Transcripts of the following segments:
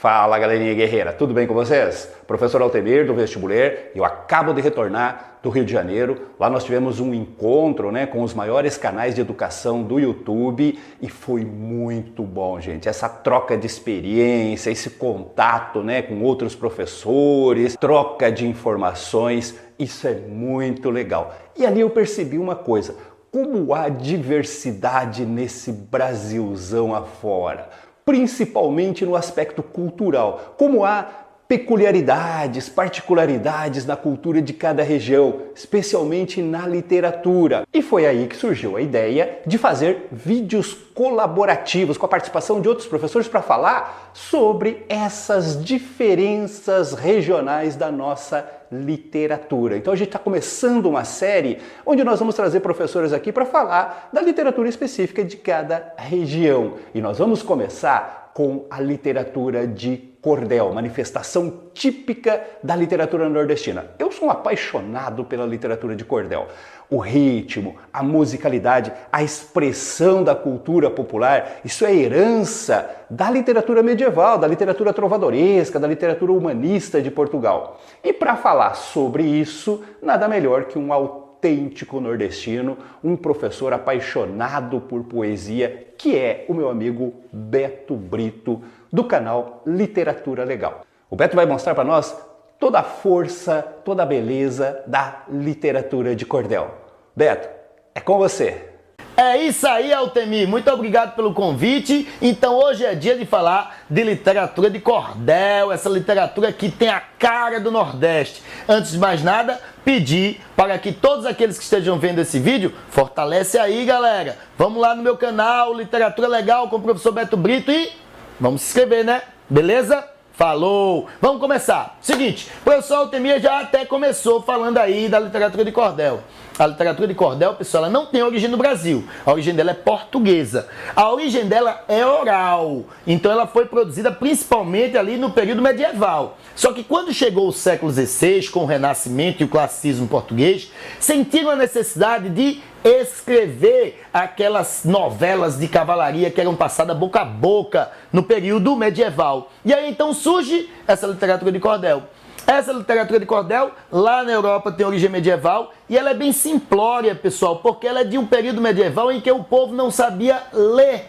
Fala, galerinha guerreira, tudo bem com vocês? Professor Altemir do Vestibuler, eu acabo de retornar do Rio de Janeiro. Lá nós tivemos um encontro, com os maiores canais de educação do YouTube e foi muito bom, gente. Essa troca de experiência, esse contato, com outros professores, troca de informações, isso é muito legal. E ali eu percebi uma coisa, como há diversidade nesse Brasilzão afora. Principalmente no aspecto cultural, como há peculiaridades, particularidades na cultura de cada região, especialmente na literatura. E foi aí que surgiu a ideia de fazer vídeos colaborativos com a participação de outros professores para falar sobre essas diferenças regionais da nossa literatura. Então a gente está começando uma série onde nós vamos trazer professores aqui para falar da literatura específica de cada região. E nós vamos começar com a literatura de cordel, manifestação típica da literatura nordestina. Eu sou um apaixonado pela literatura de cordel. O ritmo, a musicalidade, a expressão da cultura popular, isso é herança da literatura medieval, da literatura trovadoresca, da literatura humanista de Portugal. E para falar sobre isso, nada melhor que um autêntico nordestino, um professor apaixonado por poesia, que é o meu amigo Beto Brito, do canal Literatura Legal. O Beto vai mostrar para nós toda a força, toda a beleza da literatura de cordel. Beto, é com você. É isso aí, Altemir. Muito obrigado pelo convite. Então hoje é dia de falar de literatura de cordel, essa literatura que tem a cara do Nordeste. Antes de mais nada, pedir para que todos aqueles que estejam vendo esse vídeo, fortalece aí, galera. Vamos lá no meu canal, Literatura Legal, com o professor Beto Brito e vamos se inscrever, né? Beleza? Falou! Vamos começar. Seguinte, o professor Altemir já até começou falando aí da literatura de cordel. A literatura de cordel, pessoal, ela não tem origem no Brasil. A origem dela é portuguesa. A origem dela é oral. Então ela foi produzida principalmente ali no período medieval. Só que quando chegou o século XVI, com o Renascimento e o classicismo português, sentiram a necessidade de escrever aquelas novelas de cavalaria que eram passadas boca a boca no período medieval. E aí então surge essa literatura de cordel. Essa literatura de cordel, lá na Europa, tem origem medieval e ela é bem simplória, pessoal, porque ela é de um período medieval em que o povo não sabia ler.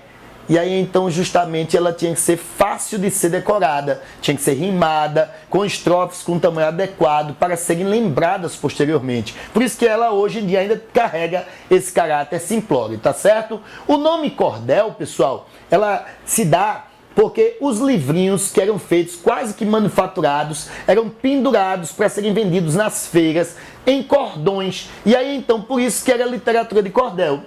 E aí, então, justamente, ela tinha que ser fácil de ser decorada, tinha que ser rimada, com estrofes com um tamanho adequado para serem lembradas posteriormente. Por isso que ela, hoje em dia, ainda carrega esse caráter simplório, tá certo? O nome cordel, pessoal, ela se dá porque os livrinhos que eram feitos quase que manufaturados eram pendurados para serem vendidos nas feiras em cordões. E aí, então, por isso que era literatura de cordel.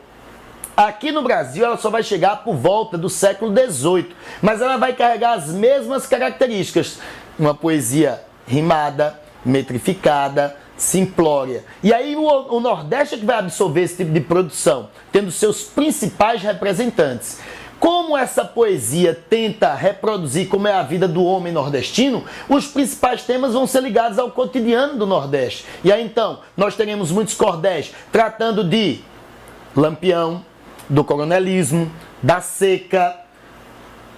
Aqui no Brasil ela só vai chegar por volta do século XVIII, mas ela vai carregar as mesmas características. Uma poesia rimada, metrificada, simplória. E aí o Nordeste é que vai absorver esse tipo de produção, tendo seus principais representantes. Como essa poesia tenta reproduzir como é a vida do homem nordestino, os principais temas vão ser ligados ao cotidiano do Nordeste. E aí então, nós teremos muitos cordéis tratando de Lampião, do coronelismo, da seca,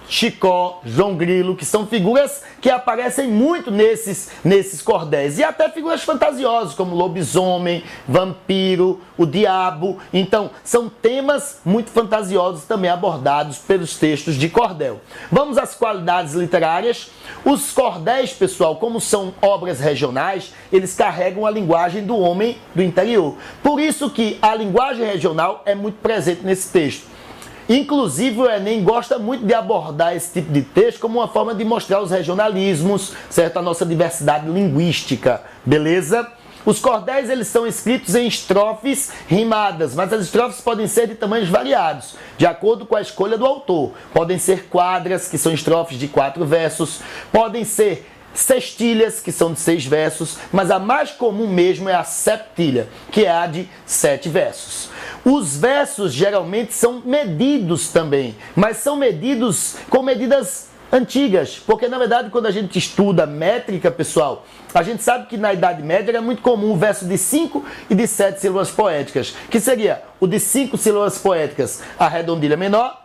Chicó, João Grilo, que são figuras que aparecem muito nesses cordéis. E até figuras fantasiosas, como lobisomem, vampiro, o diabo. Então, são temas muito fantasiosos também abordados pelos textos de cordel. Vamos às qualidades literárias. Os cordéis, pessoal, como são obras regionais, eles carregam a linguagem do homem do interior. Por isso que a linguagem regional é muito presente nesse texto. Inclusive o Enem gosta muito de abordar esse tipo de texto como uma forma de mostrar os regionalismos, certo? A nossa diversidade linguística, beleza? Os cordéis, eles são escritos em estrofes rimadas, mas as estrofes podem ser de tamanhos variados, de acordo com a escolha do autor. Podem ser quadras, que são estrofes de 4 versos, podem ser sextilhas, que são de 6 versos, mas a mais comum mesmo é a septilha, que é a de 7 versos. Os versos geralmente são medidos também, mas são medidos com medidas antigas, porque na verdade quando a gente estuda métrica, pessoal, a gente sabe que na Idade Média era muito comum o verso de 5 e de 7 sílabas poéticas, que seria o de 5 sílabas poéticas, a redondilha menor,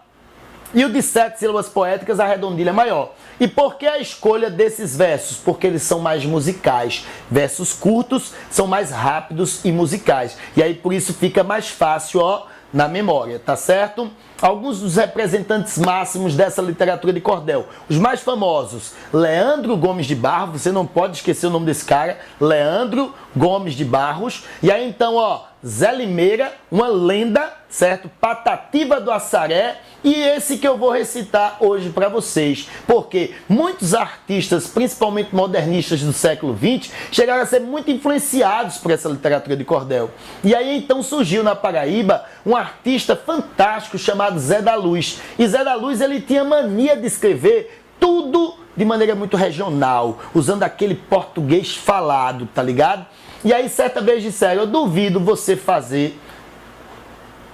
E o de 7 sílabas poéticas, a redondilha é maior. E por que a escolha desses versos? Porque eles são mais musicais. Versos curtos são mais rápidos e musicais. E aí por isso fica mais fácil, ó, na memória, tá certo? Alguns dos representantes máximos dessa literatura de cordel. Os mais famosos, Leandro Gomes de Barros, você não pode esquecer o nome desse cara, Leandro Gomes de Barros. E aí então, ó, Zé Limeira, uma lenda, certo? Patativa do Assaré, e esse que eu vou recitar hoje para vocês, porque muitos artistas, principalmente modernistas do século XX, chegaram a ser muito influenciados por essa literatura de cordel. E aí então surgiu na Paraíba um artista fantástico chamado Zé da Luz. E Zé da Luz, ele tinha mania de escrever tudo de maneira muito regional, usando aquele português falado, tá ligado? E aí certa vez disseram, eu duvido você fazer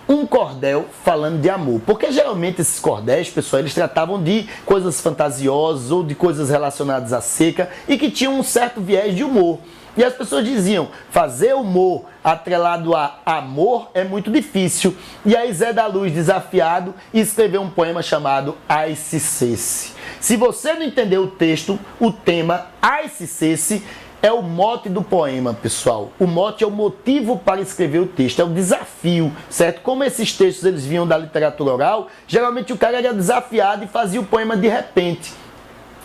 um cordel falando de amor, porque geralmente esses cordéis, pessoal, eles tratavam de coisas fantasiosas ou de coisas relacionadas à seca e que tinham um certo viés de humor. E as pessoas diziam, fazer humor atrelado a amor é muito difícil. E aí Zé da Luz, desafiado, escreveu um poema chamado Ai Se Cesse. Se você não entendeu o texto, o tema Ai Se Cesse é o mote do poema, pessoal. O mote é o motivo para escrever o texto, é o desafio, certo? Como esses textos eles vinham da literatura oral, geralmente o cara era desafiado e fazia o poema de repente.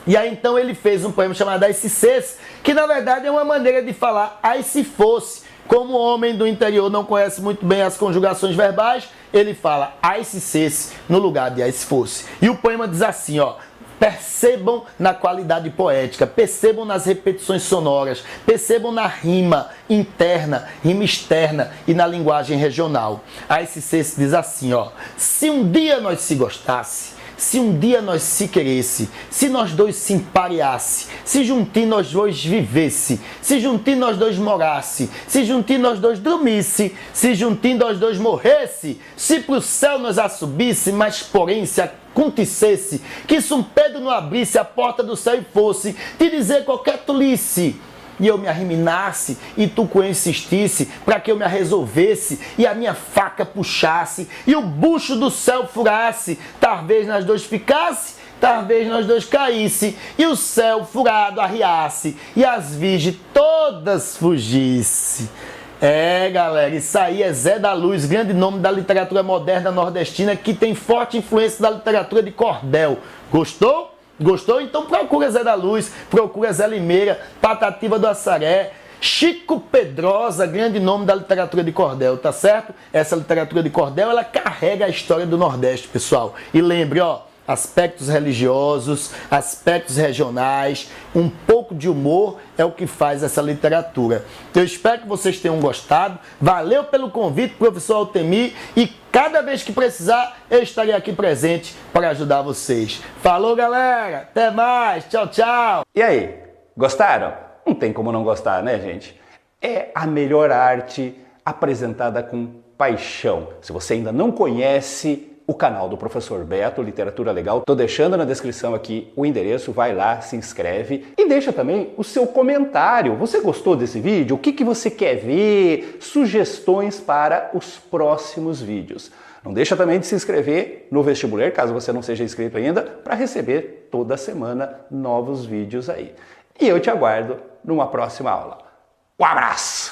E aí então ele fez um poema chamado Ai Se Cesse, que na verdade é uma maneira de falar ai se fosse. Como o homem do interior não conhece muito bem as conjugações verbais, ele fala ai se cesse no lugar de ai se fosse. E o poema diz assim, ó: percebam na qualidade poética, percebam nas repetições sonoras, percebam na rima interna, rima externa e na linguagem regional. Ai se cesse diz assim, ó: se um dia nós se gostasse, se um dia nós se queresse, se nós dois se empareasse, se juntinho nós dois vivesse, se juntinho nós dois morasse, se juntinho nós dois dormisse, se juntinho nós dois morresse, se pro céu nós a subisse, mas porém se acontecesse que São Pedro não abrisse a porta do céu e fosse te dizer qualquer tolice, e eu me arriminasse, e tu com insistisse, para que eu me resolvesse, e a minha faca puxasse, e o bucho do céu furasse, talvez nós dois ficasse, talvez nós dois caísse, e o céu furado arriasse, e as virgens todas fugisse. É, galera, isso aí é Zé da Luz, grande nome da literatura moderna nordestina, que tem forte influência da literatura de cordel. Gostou? Gostou? Então procura Zé da Luz, procura Zé Limeira, Patativa do Assaré, Chico Pedrosa, grande nome da literatura de cordel, tá certo? Essa literatura de cordel, ela carrega a história do Nordeste, pessoal. E lembre, ó, aspectos religiosos, aspectos regionais, um pouco de humor é o que faz essa literatura. Eu espero que vocês tenham gostado. Valeu pelo convite, professor Altemir, e cada vez que precisar, eu estarei aqui presente para ajudar vocês. Falou, galera! Até mais! Tchau, tchau! E aí, gostaram? Não tem como não gostar, né, gente? É a melhor arte apresentada com paixão. Se você ainda não conhece o canal do Professor Beto, Literatura Legal, tô deixando na descrição aqui o endereço, vai lá, se inscreve e deixa também o seu comentário. Você gostou desse vídeo? O que você quer ver? Sugestões para os próximos vídeos. Não deixa também de se inscrever no vestibular, caso você não seja inscrito ainda, para receber toda semana novos vídeos aí. E eu te aguardo numa próxima aula. Um abraço!